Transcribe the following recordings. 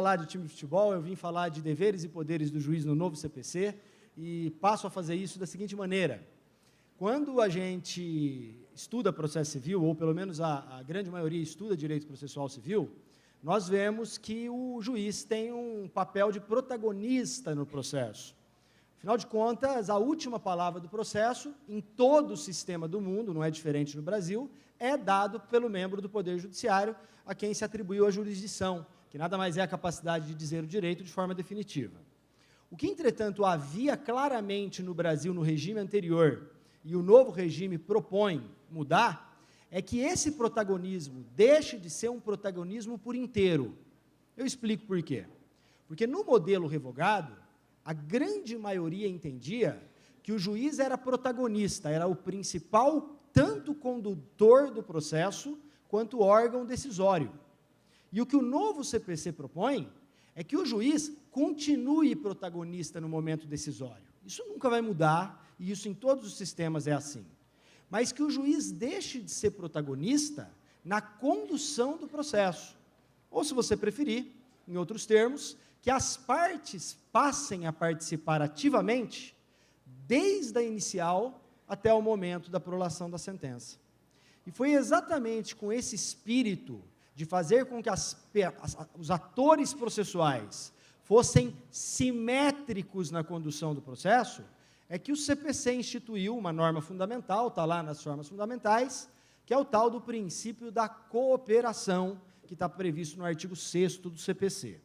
falar de time de futebol, eu vim falar de deveres e poderes do juiz no novo CPC, e passo a fazer isso da seguinte maneira. Quando a gente estuda processo civil, ou pelo menos a grande maioria estuda direito processual civil, nós vemos que o juiz tem um papel de protagonista no processo. Afinal de contas, a última palavra do processo, em todo o sistema do mundo, não é diferente no Brasil, é dado pelo membro do Poder Judiciário, a quem se atribuiu a jurisdição, que nada mais é a capacidade de dizer o direito de forma definitiva. O que, entretanto, havia claramente no Brasil no regime anterior, e o novo regime propõe mudar, é que esse protagonismo deixe de ser um protagonismo por inteiro. Eu explico por quê. Porque no modelo revogado, a grande maioria entendia que o juiz era protagonista, era o principal tanto condutor do processo, quanto órgão decisório. E o que o novo CPC propõe é que o juiz continue protagonista no momento decisório. Isso nunca vai mudar, e isso em todos os sistemas é assim. Mas que o juiz deixe de ser protagonista na condução do processo. Ou, se você preferir, em outros termos, que as partes passem a participar ativamente, desde a inicial até o momento da prolação da sentença. E foi exatamente com esse espírito de fazer com que os atores processuais fossem simétricos na condução do processo, é que o CPC instituiu uma norma fundamental, está lá nas normas fundamentais, que é o tal do princípio da cooperação, que está previsto no artigo 6º do CPC.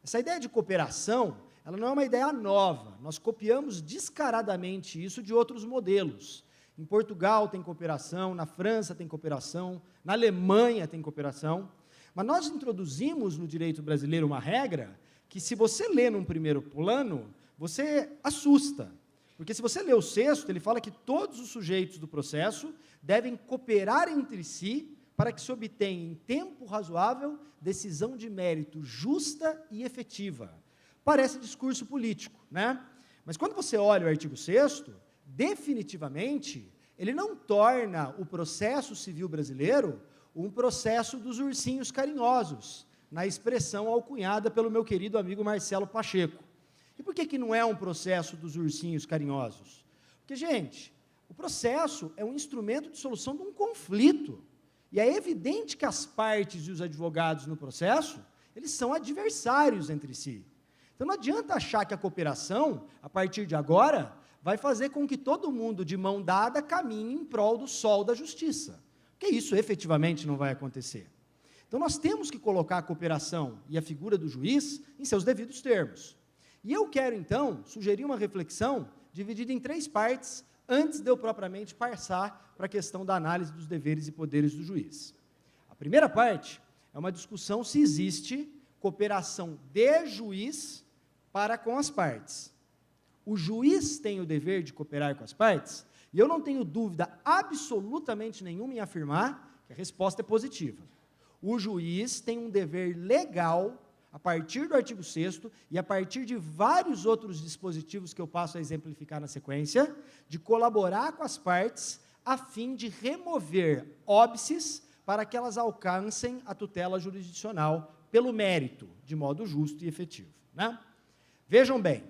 Essa ideia de cooperação, ela não é uma ideia nova, nós copiamos descaradamente isso de outros modelos. Em Portugal tem cooperação, na França tem cooperação, na Alemanha tem cooperação, mas nós introduzimos no direito brasileiro uma regra que, se você lê num primeiro plano, você assusta. Porque se você lê o 6º, ele fala que todos os sujeitos do processo devem cooperar entre si para que se obtenha em tempo razoável decisão de mérito justa e efetiva. Parece discurso político, né? Mas quando você olha o artigo 6º, definitivamente, ele não torna o processo civil brasileiro um processo dos ursinhos carinhosos, na expressão alcunhada pelo meu querido amigo Marcelo Pacheco. E por que não é um processo dos ursinhos carinhosos? Porque, gente, o processo é um instrumento de solução de um conflito. E é evidente que as partes e os advogados no processo, eles são adversários entre si. Então, não adianta achar que a cooperação, a partir de agora, vai fazer com que todo mundo, de mão dada, caminhe em prol do sol da justiça. Porque isso, efetivamente, não vai acontecer. Então, nós temos que colocar a cooperação e a figura do juiz em seus devidos termos. E eu quero, então, sugerir uma reflexão dividida em 3 partes, antes de eu propriamente passar para a questão da análise dos deveres e poderes do juiz. A primeira parte é uma discussão se existe cooperação de juiz para com as partes. O juiz tem o dever de cooperar com as partes? E eu não tenho dúvida absolutamente nenhuma em afirmar que a resposta é positiva. O juiz tem um dever legal, a partir do artigo 6º e a partir de vários outros dispositivos que eu passo a exemplificar na sequência, de colaborar com as partes a fim de remover óbices para que elas alcancem a tutela jurisdicional pelo mérito, de modo justo e efetivo, né? Vejam bem,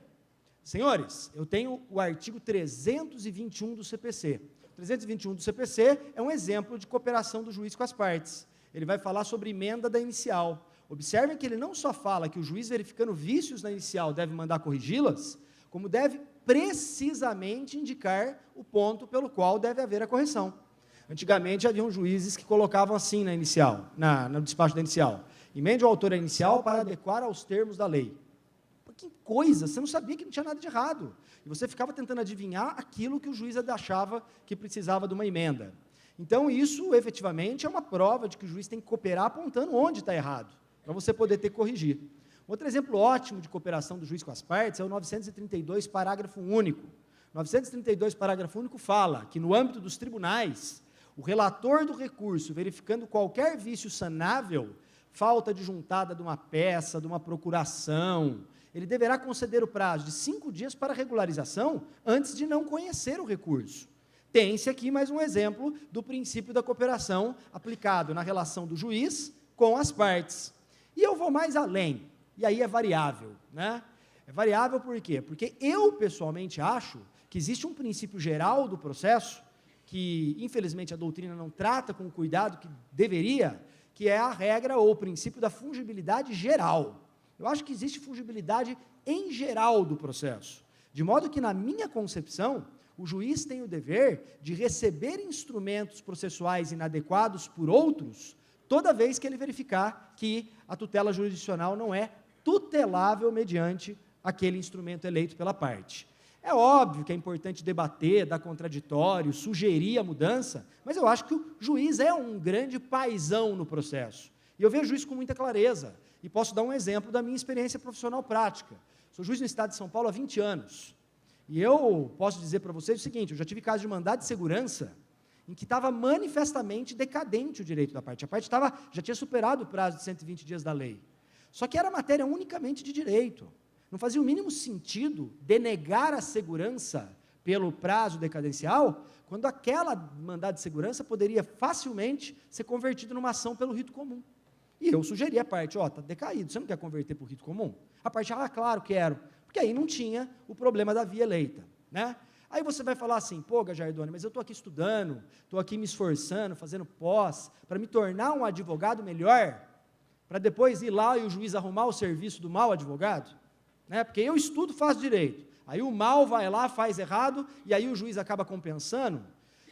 senhores, eu tenho o artigo 321 do CPC. O 321 do CPC é um exemplo de cooperação do juiz com as partes. Ele vai falar sobre emenda da inicial. Observem que ele não só fala que o juiz, verificando vícios na inicial, deve mandar corrigi-las, como deve precisamente indicar o ponto pelo qual deve haver a correção. Antigamente, haviam juízes que colocavam assim na inicial, no despacho da inicial: emende o autor a inicial para adequar aos termos da lei. Que coisa, você não sabia que não tinha nada de errado. E você ficava tentando adivinhar aquilo que o juiz achava que precisava de uma emenda. Então, isso, efetivamente, é uma prova de que o juiz tem que cooperar apontando onde está errado, para você poder ter que corrigir. Outro exemplo ótimo de cooperação do juiz com as partes é o 932, parágrafo único. 932, parágrafo único, fala que, no âmbito dos tribunais, o relator do recurso, verificando qualquer vício sanável, falta de juntada de uma peça, de uma procuração, ele deverá conceder o prazo de 5 dias para regularização antes de não conhecer o recurso. Tem-se aqui mais um exemplo do princípio da cooperação aplicado na relação do juiz com as partes. E eu vou mais além. E aí é variável, né? É variável por quê? Porque eu, pessoalmente, acho que existe um princípio geral do processo, que, infelizmente, a doutrina não trata com o cuidado que deveria, que é a regra ou o princípio da fungibilidade geral. Eu acho que existe fungibilidade em geral do processo, de modo que, na minha concepção, o juiz tem o dever de receber instrumentos processuais inadequados por outros, toda vez que ele verificar que a tutela jurisdicional não é tutelável mediante aquele instrumento eleito pela parte. É óbvio que é importante debater, dar contraditório, sugerir a mudança, mas eu acho que o juiz é um grande paizão no processo. E eu vejo isso com muita clareza, e posso dar um exemplo da minha experiência profissional prática. Sou juiz no estado de São Paulo há 20 anos, e eu posso dizer para vocês o seguinte, eu já tive casos de mandado de segurança, em que estava manifestamente decadente o direito da parte. A parte já tinha superado o prazo de 120 dias da lei. Só que era matéria unicamente de direito. Não fazia o mínimo sentido denegar a segurança pelo prazo decadencial, quando aquela mandado de segurança poderia facilmente ser convertido numa ação pelo rito comum. E eu sugeri à parte, está decaído, você não quer converter para o rito comum? A parte, claro, quero, porque aí não tinha o problema da via eleita, né? Aí você vai falar assim, pô, Gajardoni, mas eu estou aqui estudando, estou aqui me esforçando, fazendo pós, para me tornar um advogado melhor, para depois ir lá e o juiz arrumar o serviço do mau advogado? Né? Porque eu estudo, faço direito, aí o mal vai lá, faz errado, e aí o juiz acaba compensando.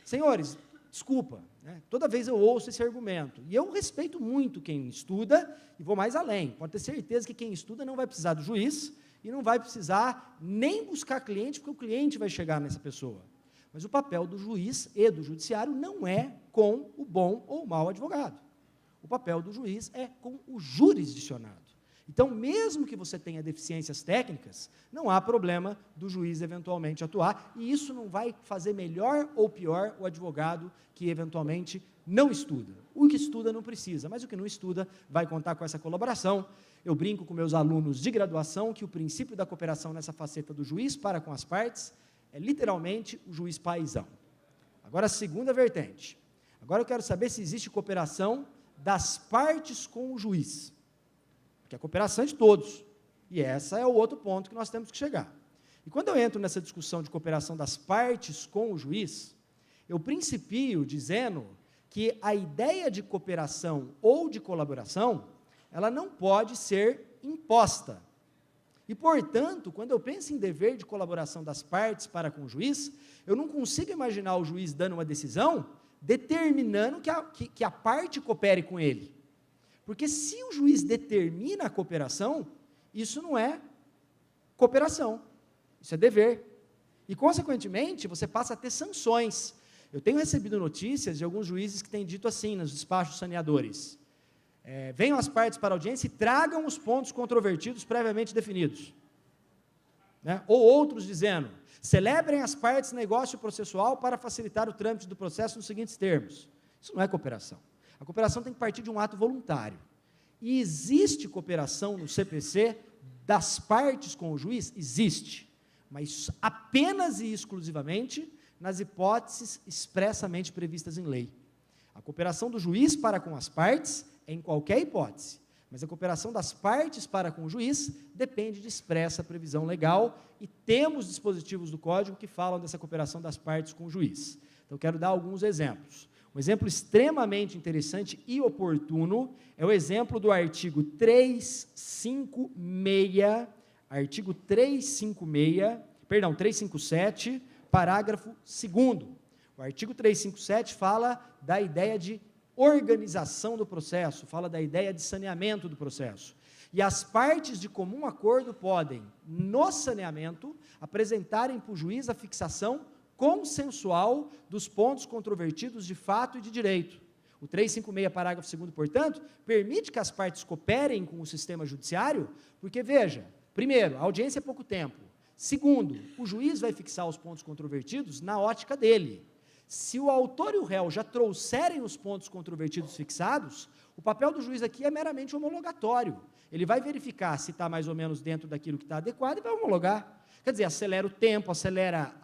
Senhores, desculpa, né? Toda vez eu ouço esse argumento, e eu respeito muito quem estuda, e vou mais além, pode ter certeza que quem estuda não vai precisar do juiz, e não vai precisar nem buscar cliente, porque o cliente vai chegar nessa pessoa. Mas o papel do juiz e do judiciário não é com o bom ou o mau advogado. O papel do juiz é com o jurisdicionado. Então, mesmo que você tenha deficiências técnicas, não há problema do juiz eventualmente atuar, e isso não vai fazer melhor ou pior o advogado que eventualmente não estuda. O que estuda não precisa, mas o que não estuda vai contar com essa colaboração. Eu brinco com meus alunos de graduação que o princípio da cooperação nessa faceta do juiz para com as partes é literalmente o juiz paizão. Agora, a segunda vertente. Agora eu quero saber se existe cooperação das partes com o juiz. Porque a cooperação é de todos. E esse é o outro ponto que nós temos que chegar. E quando eu entro nessa discussão de cooperação das partes com o juiz, eu principio dizendo que a ideia de cooperação ou de colaboração, ela não pode ser imposta. E, portanto, quando eu penso em dever de colaboração das partes para com o juiz, eu não consigo imaginar o juiz dando uma decisão determinando que a parte coopere com ele. Porque se o juiz determina a cooperação, isso não é cooperação, isso é dever. E, consequentemente, você passa a ter sanções. Eu tenho recebido notícias de alguns juízes que têm dito assim nos despachos saneadores: venham as partes para a audiência e tragam os pontos controvertidos previamente definidos. Né? Ou outros dizendo, celebrem as partes negócio processual para facilitar o trâmite do processo nos seguintes termos. Isso não é cooperação. A cooperação tem que partir de um ato voluntário. E existe cooperação no CPC das partes com o juiz? Existe, mas apenas e exclusivamente nas hipóteses expressamente previstas em lei. A cooperação do juiz para com as partes é em qualquer hipótese, mas a cooperação das partes para com o juiz depende de expressa previsão legal, e temos dispositivos do Código que falam dessa cooperação das partes com o juiz. Então, quero dar alguns exemplos. Um exemplo extremamente interessante e oportuno é o exemplo do artigo 357, parágrafo 2º. O artigo 357 fala da ideia de organização do processo, fala da ideia de saneamento do processo. E as partes de comum acordo podem, no saneamento, apresentarem para o juiz a fixação consensual dos pontos controvertidos de fato e de direito. O 356, parágrafo 2º, portanto, permite que as partes cooperem com o sistema judiciário, porque, veja, primeiro, a audiência é pouco tempo. Segundo, o juiz vai fixar os pontos controvertidos na ótica dele. Se o autor e o réu já trouxerem os pontos controvertidos fixados, o papel do juiz aqui é meramente homologatório. Ele vai verificar se está mais ou menos dentro daquilo que está adequado e vai homologar. Quer dizer, acelera o tempo, acelera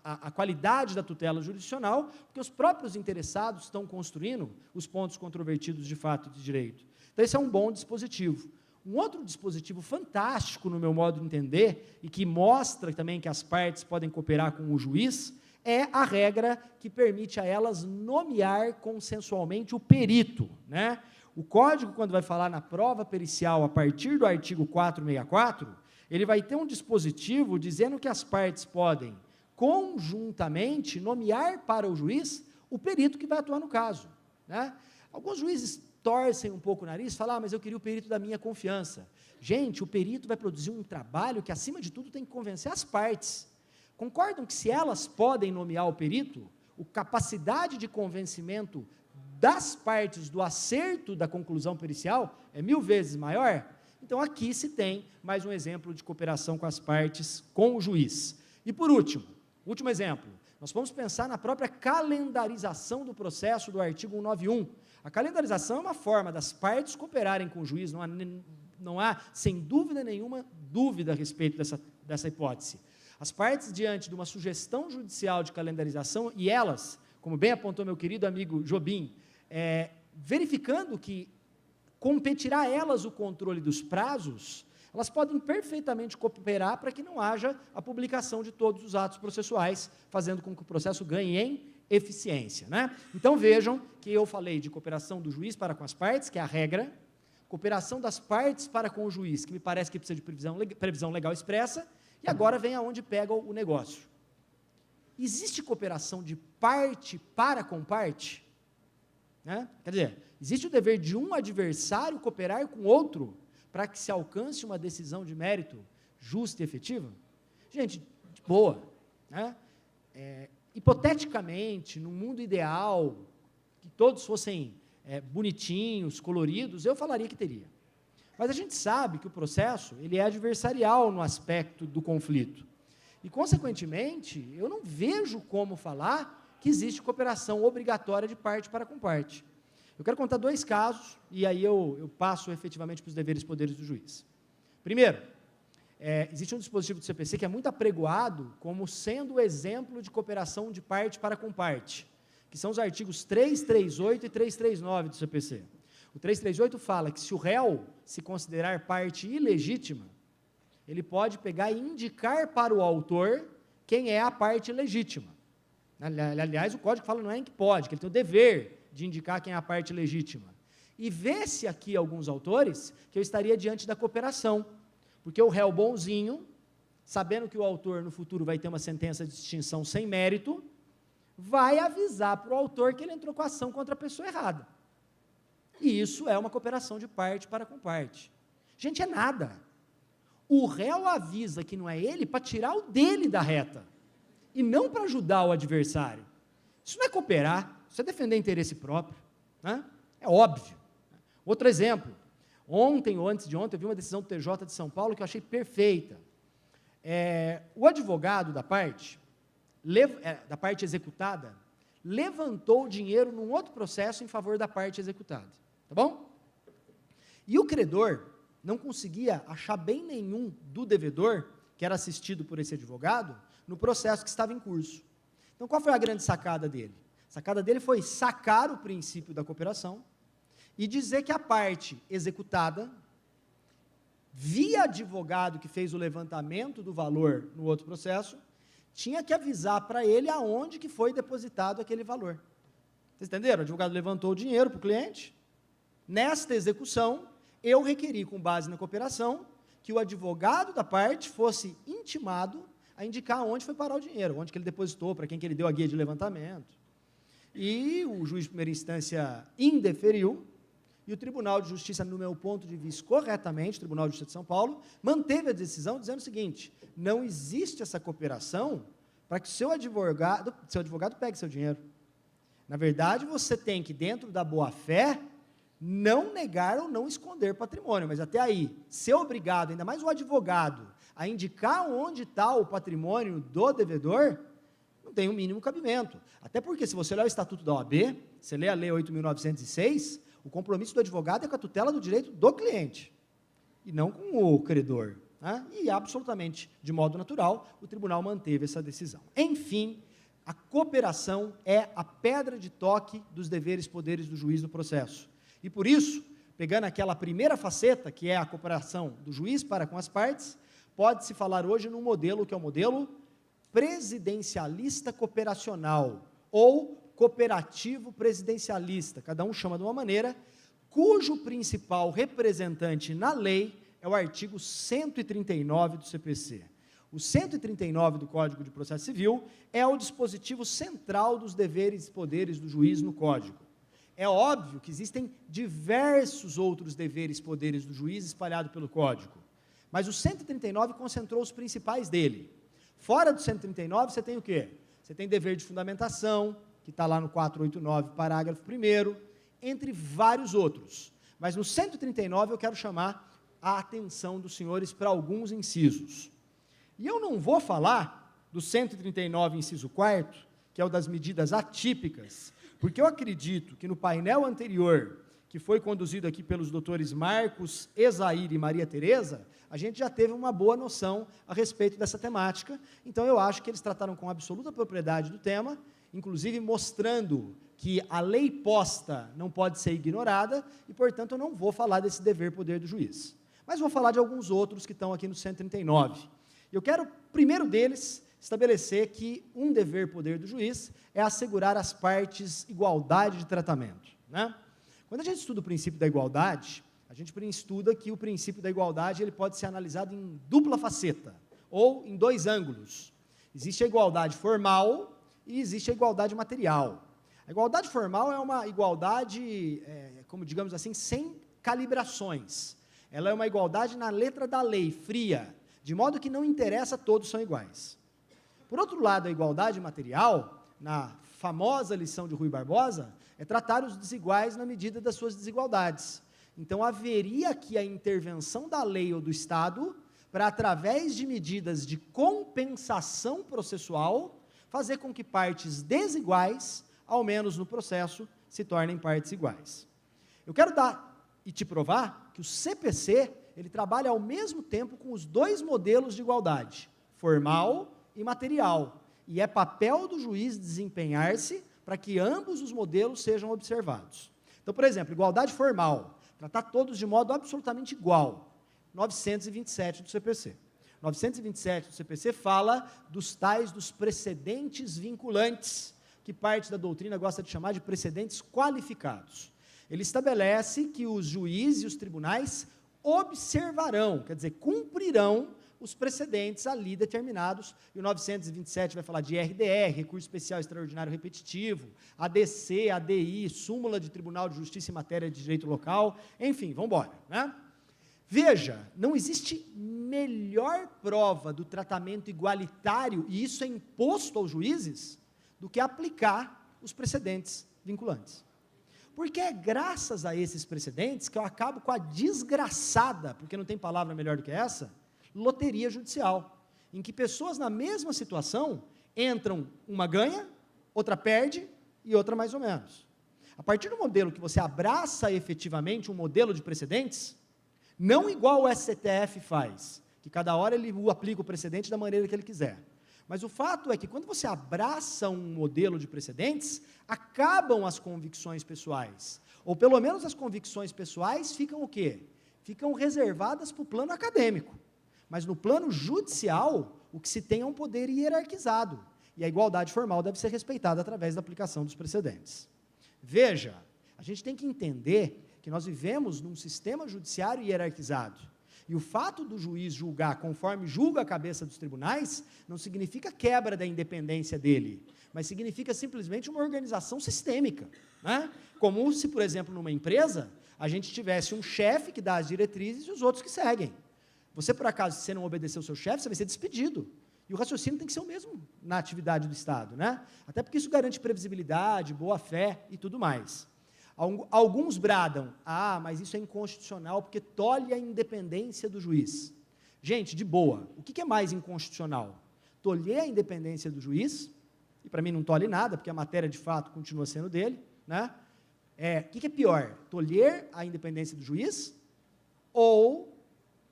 a qualidade da tutela jurisdicional, porque os próprios interessados estão construindo os pontos controvertidos de fato e de direito. Então, esse é um bom dispositivo. Um outro dispositivo fantástico, no meu modo de entender, e que mostra também que as partes podem cooperar com o juiz, é a regra que permite a elas nomear consensualmente o perito, né? O código, quando vai falar na prova pericial, a partir do artigo 464, ele vai ter um dispositivo dizendo que as partes podem, conjuntamente, nomear para o juiz o perito que vai atuar no caso, né? Alguns juízes torcem um pouco o nariz, falam, mas eu queria o perito da minha confiança. Gente, o perito vai produzir um trabalho que, acima de tudo, tem que convencer as partes. Concordam que, se elas podem nomear o perito, a capacidade de convencimento das partes do acerto da conclusão pericial é 1000 vezes maior? Então, aqui se tem mais um exemplo de cooperação com as partes, com o juiz. E, por último, último exemplo, nós vamos pensar na própria calendarização do processo do artigo 191. A calendarização é uma forma das partes cooperarem com o juiz, não há sem dúvida nenhuma, dúvida a respeito dessa hipótese. As partes, diante de uma sugestão judicial de calendarização, e elas, como bem apontou meu querido amigo Jobim, verificando que competirá a elas o controle dos prazos, elas podem perfeitamente cooperar para que não haja a publicação de todos os atos processuais, fazendo com que o processo ganhe em eficiência, né? Então, vejam que eu falei de cooperação do juiz para com as partes, que é a regra, cooperação das partes para com o juiz, que me parece que precisa de previsão legal expressa, e agora vem aonde pega o negócio. Existe cooperação de parte para com parte? Né? Quer dizer, existe o dever de um adversário cooperar com outro para que se alcance uma decisão de mérito justa e efetiva? Gente, de boa, né? Hipoteticamente, no mundo ideal, que todos fossem bonitinhos, coloridos, eu falaria que teria. Mas a gente sabe que o processo, ele é adversarial no aspecto do conflito. E, consequentemente, eu não vejo como falar que existe cooperação obrigatória de parte para com parte. Eu quero contar 2 casos, e aí eu passo efetivamente para os deveres e poderes do juiz. Primeiro, existe um dispositivo do CPC que é muito apregoado como sendo o exemplo de cooperação de parte para com parte, que são os artigos 338 e 339 do CPC. O 338 fala que, se o réu se considerar parte ilegítima, ele pode pegar e indicar para o autor quem é a parte legítima. Aliás, o código fala não é em que pode, que ele tem o dever de indicar quem é a parte legítima. E vê-se aqui alguns autores que eu estaria diante da cooperação, porque o réu bonzinho, sabendo que o autor no futuro vai ter uma sentença de extinção sem mérito, vai avisar para o autor que ele entrou com a ação contra a pessoa errada. E isso é uma cooperação de parte para com parte. Gente, é nada. O réu avisa que não é ele para tirar o dele da reta, e não para ajudar o adversário. Isso não é cooperar, isso é defender interesse próprio, né? É óbvio. Outro exemplo, ontem ou antes de ontem, eu vi uma decisão do TJ de São Paulo que eu achei perfeita. O advogado da parte executada, levantou o dinheiro num outro processo em favor da parte executada, tá bom? E o credor não conseguia achar bem nenhum do devedor, que era assistido por esse advogado, no processo que estava em curso. Então, qual foi a grande sacada dele? A sacada dele foi sacar o princípio da cooperação e dizer que a parte executada, via advogado que fez o levantamento do valor no outro processo, tinha que avisar para ele aonde que foi depositado aquele valor. Vocês entenderam? O advogado levantou o dinheiro para o cliente. Nesta execução, eu requeri, com base na cooperação, que o advogado da parte fosse intimado a indicar onde foi parar o dinheiro, onde que ele depositou, para quem que ele deu a guia de levantamento. E o juiz de primeira instância indeferiu, e o Tribunal de Justiça, no meu ponto de vista, corretamente, o Tribunal de Justiça de São Paulo, manteve a decisão dizendo o seguinte: não existe essa cooperação para que o seu advogado pegue seu dinheiro. Na verdade, você tem que, dentro da boa-fé, não negar ou não esconder patrimônio, mas até aí, ser obrigado, ainda mais o advogado, a indicar onde está o patrimônio do devedor, não tem o mínimo cabimento. Até porque, se você ler o Estatuto da OAB, você lê a Lei 8.906, o compromisso do advogado é com a tutela do direito do cliente, e não com o credor, né? E, absolutamente, de modo natural, o tribunal manteve essa decisão. Enfim, a cooperação é a pedra de toque dos deveres e poderes do juiz no processo. E, por isso, pegando aquela primeira faceta, que é a cooperação do juiz para com as partes, pode-se falar hoje num modelo que é o modelo presidencialista cooperacional, ou cooperativo presidencialista, cada um chama de uma maneira, cujo principal representante na lei é o artigo 139 do CPC. O 139 do Código de Processo Civil é o dispositivo central dos deveres e poderes do juiz no Código. É óbvio que existem diversos outros deveres e poderes do juiz espalhados pelo Código, mas o 139 concentrou os principais dele. Fora do 139, você tem o quê? Você tem dever de fundamentação, que está lá no 489, parágrafo 1º, entre vários outros. Mas no 139 eu quero chamar a atenção dos senhores para alguns incisos. E eu não vou falar do 139, inciso 4º, que é o das medidas atípicas, porque eu acredito que no painel anterior, que foi conduzido aqui pelos doutores Marcos, Ezair e Maria Tereza, a gente já teve uma boa noção a respeito dessa temática, então eu acho que eles trataram com absoluta propriedade do tema, inclusive mostrando que a lei posta não pode ser ignorada, e, portanto, eu não vou falar desse dever-poder do juiz. Mas vou falar de alguns outros que estão aqui no 139. Eu quero, primeiro deles, estabelecer que um dever-poder do juiz é assegurar às partes igualdade de tratamento, né? Quando a gente estuda o princípio da igualdade, a gente estuda que o princípio da igualdade ele pode ser analisado em dupla faceta, ou em dois ângulos. Existe a igualdade formal e existe a igualdade material. A igualdade formal é uma igualdade, como digamos assim, sem calibrações. Ela é uma igualdade na letra da lei, fria, de modo que não interessa, todos são iguais. Por outro lado, a igualdade material, na famosa lição de Rui Barbosa, é tratar os desiguais na medida das suas desigualdades. Então, haveria aqui a intervenção da lei ou do Estado para, através de medidas de compensação processual, fazer com que partes desiguais, ao menos no processo, se tornem partes iguais. Eu quero dar e te provar que o CPC, ele trabalha ao mesmo tempo com os dois modelos de igualdade, formal e material, e é papel do juiz desempenhar-se para que ambos os modelos sejam observados. Então, por exemplo, igualdade formal, tratar todos de modo absolutamente igual, 927 do CPC. 927 do CPC fala dos precedentes vinculantes, que parte da doutrina gosta de chamar de precedentes qualificados. Ele estabelece que os juízes e os tribunais observarão, quer dizer, cumprirão os precedentes ali determinados, e o 927 vai falar de RDR, Recurso Especial Extraordinário Repetitivo, ADC, ADI, Súmula de Tribunal de Justiça em Matéria de Direito Local, enfim, vamos embora, né? Veja, não existe melhor prova do tratamento igualitário, e isso é imposto aos juízes, do que aplicar os precedentes vinculantes. Porque é graças a esses precedentes que eu acabo com a desgraçada, porque não tem palavra melhor do que essa, loteria judicial, em que pessoas na mesma situação entram, uma ganha, outra perde e outra mais ou menos. A partir do modelo que você abraça efetivamente um modelo de precedentes, não igual o STF faz, que cada hora ele aplica o precedente da maneira que ele quiser. Mas o fato é que quando você abraça um modelo de precedentes, acabam as convicções pessoais. Ou pelo menos as convicções pessoais ficam o quê? Ficam reservadas para o plano acadêmico. Mas no plano judicial, o que se tem é um poder hierarquizado. E a igualdade formal deve ser respeitada através da aplicação dos precedentes. Veja, a gente tem que entender que nós vivemos num sistema judiciário hierarquizado. E o fato do juiz julgar conforme julga a cabeça dos tribunais, não significa quebra da independência dele, mas significa simplesmente uma organização sistêmica, né? Como se, por exemplo, numa empresa, a gente tivesse um chefe que dá as diretrizes e os outros que seguem. Você, por acaso, se você não obedecer ao seu chefe, você vai ser despedido. E o raciocínio tem que ser o mesmo na atividade do Estado, né? Até porque isso garante previsibilidade, boa-fé e tudo mais. Alguns bradam, mas isso é inconstitucional porque tolhe a independência do juiz. Gente, de boa, o que é mais inconstitucional? Tolher a independência do juiz, e para mim não tolhe nada, porque a matéria de fato continua sendo dele, né? O que é pior? Tolher a independência do juiz ou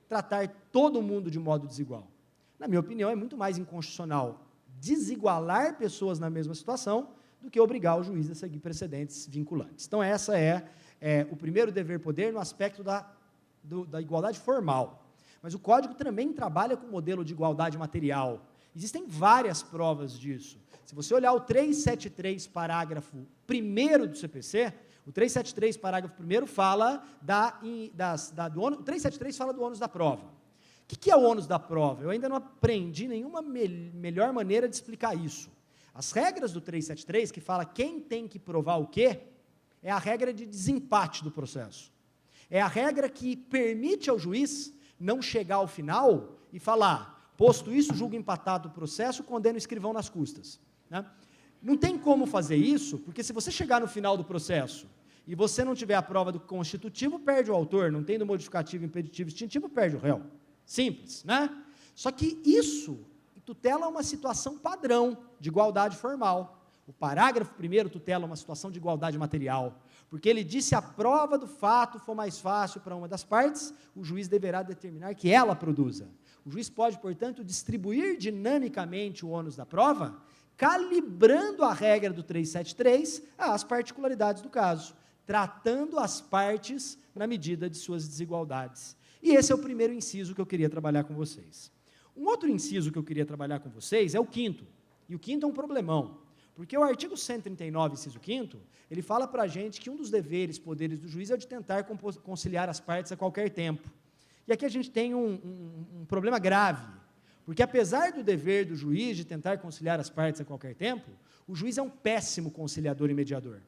tratar todo mundo de modo desigual? Na minha opinião, é muito mais inconstitucional desigualar pessoas na mesma situação do que obrigar o juiz a seguir precedentes vinculantes. Então, essa é o primeiro dever-poder no aspecto da igualdade formal. Mas o Código também trabalha com o modelo de igualdade material. Existem várias provas disso. Se você olhar o 373, parágrafo 1º do CPC, o 373, parágrafo 1º, fala do ônus, o 373 fala do ônus da prova. O que é o ônus da prova? Eu ainda não aprendi nenhuma melhor maneira de explicar isso. As regras do 373, que fala quem tem que provar o quê, é a regra de desempate do processo. É a regra que permite ao juiz não chegar ao final e falar, posto isso, julgo empatado o processo, condeno o escrivão nas custas. Né? Não tem como fazer isso, porque se você chegar no final do processo e você não tiver a prova do constitutivo, perde o autor, não tem do modificativo, impeditivo, extintivo, perde o réu. Simples, né? Só que isso tutela uma situação padrão de igualdade formal. O parágrafo 1º tutela uma situação de igualdade material, porque ele diz: se a prova do fato for mais fácil para uma das partes, o juiz deverá determinar que ela produza. O juiz pode, portanto, distribuir dinamicamente o ônus da prova, calibrando a regra do 373 às particularidades do caso, tratando as partes na medida de suas desigualdades. E esse é o primeiro inciso que eu queria trabalhar com vocês. Um outro inciso que eu queria trabalhar com vocês é o 5º, e o 5º é um problemão, porque o artigo 139, inciso 5º, ele fala para a gente que um dos deveres, poderes do juiz é o de tentar conciliar as partes a qualquer tempo. E aqui a gente tem um problema grave, porque apesar do dever do juiz de tentar conciliar as partes a qualquer tempo, o juiz é um péssimo conciliador e mediador.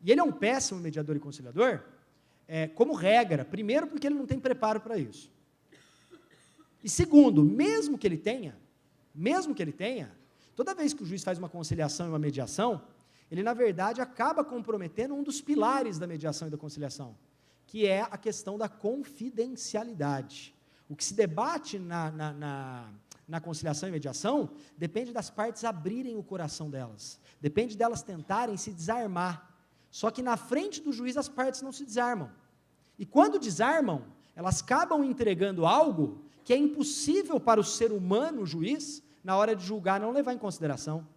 E ele é um péssimo mediador e conciliador, como regra, primeiro porque ele não tem preparo para isso. E segundo, mesmo que ele tenha, toda vez que o juiz faz uma conciliação e uma mediação, ele na verdade acaba comprometendo um dos pilares da mediação e da conciliação, que é a questão da confidencialidade. O que se debate na conciliação e mediação depende das partes abrirem o coração delas, depende delas tentarem se desarmar. Só que na frente do juiz as partes não se desarmam. E quando desarmam, elas acabam entregando algo que é impossível para o ser humano, o juiz, na hora de julgar, não levar em consideração.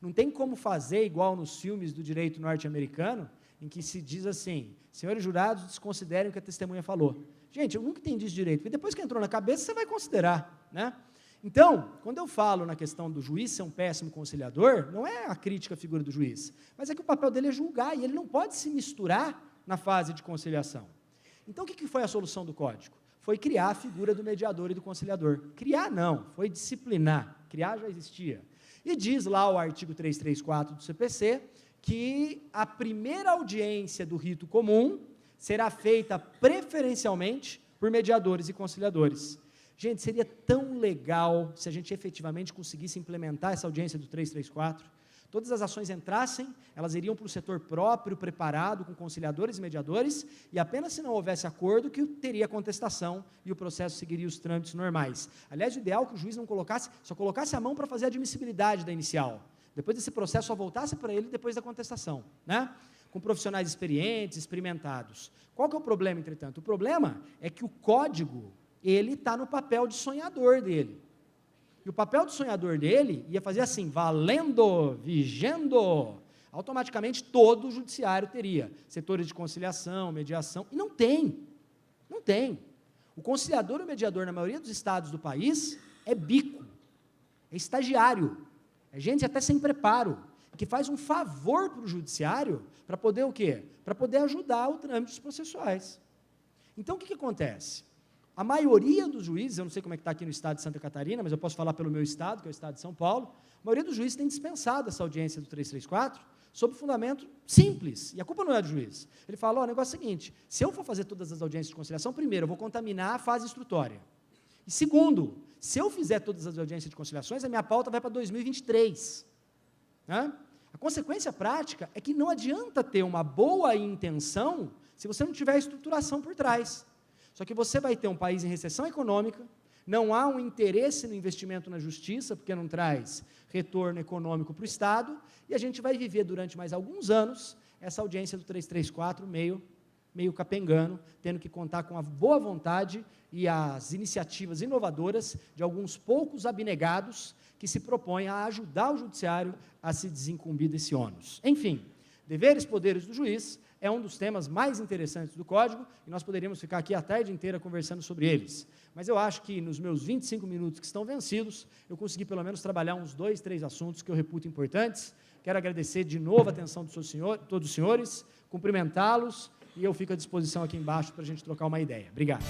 Não tem como fazer igual nos filmes do direito norte-americano, em que se diz assim: senhores jurados, desconsiderem o que a testemunha falou. Gente, eu nunca entendi isso direito, porque depois que entrou na cabeça, você vai considerar, né? Então, quando eu falo na questão do juiz ser um péssimo conciliador, não é a crítica à figura do juiz, mas é que o papel dele é julgar, e ele não pode se misturar na fase de conciliação. Então, o que foi a solução do Código? Foi criar a figura do mediador e do conciliador. Criar não, foi disciplinar. Criar já existia. E diz lá o artigo 334 do CPC, que a primeira audiência do rito comum será feita preferencialmente por mediadores e conciliadores. Gente, seria tão legal se a gente efetivamente conseguisse implementar essa audiência do 334, todas as ações entrassem, elas iriam para o setor próprio, preparado, com conciliadores e mediadores, e apenas se não houvesse acordo que teria contestação e o processo seguiria os trâmites normais. Aliás, o ideal é que o juiz não só colocasse a mão para fazer a admissibilidade da inicial. Depois desse processo, só voltasse para ele depois da contestação, né? Com profissionais experientes, experimentados. Qual que é o problema, entretanto? O problema é que o código, ele está no papel de sonhador dele. E o papel do sonhador dele ia fazer assim: valendo, vigendo. Automaticamente todo o judiciário teria setores de conciliação, mediação, e não tem. O conciliador e o mediador, na maioria dos estados do país, é bico, é estagiário, é gente até sem preparo, que faz um favor para o judiciário, para poder o quê? Para poder ajudar os trâmites processuais. Então, o que acontece? A maioria dos juízes, eu não sei como é que está aqui no estado de Santa Catarina, mas eu posso falar pelo meu estado, que é o estado de São Paulo, a maioria dos juízes tem dispensado essa audiência do 334, sob fundamento simples, e a culpa não é do juiz. Ele fala: o negócio é o seguinte, se eu for fazer todas as audiências de conciliação, primeiro, eu vou contaminar a fase instrutória. E segundo, se eu fizer todas as audiências de conciliações, a minha pauta vai para 2023. Né? A consequência prática é que não adianta ter uma boa intenção se você não tiver a estruturação por trás. Só que você vai ter um país em recessão econômica, não há um interesse no investimento na justiça, porque não traz retorno econômico para o Estado, e a gente vai viver durante mais alguns anos essa audiência do 334 meio capengando, tendo que contar com a boa vontade e as iniciativas inovadoras de alguns poucos abnegados que se propõem a ajudar o judiciário a se desincumbir desse ônus. Enfim, deveres, poderes do juiz é um dos temas mais interessantes do Código, e nós poderíamos ficar aqui a tarde inteira conversando sobre eles. Mas eu acho que nos meus 25 minutos que estão vencidos, eu consegui pelo menos trabalhar uns 2, 3 assuntos que eu reputo importantes. Quero agradecer de novo a atenção de todos os senhores, cumprimentá-los, e eu fico à disposição aqui embaixo para a gente trocar uma ideia. Obrigado.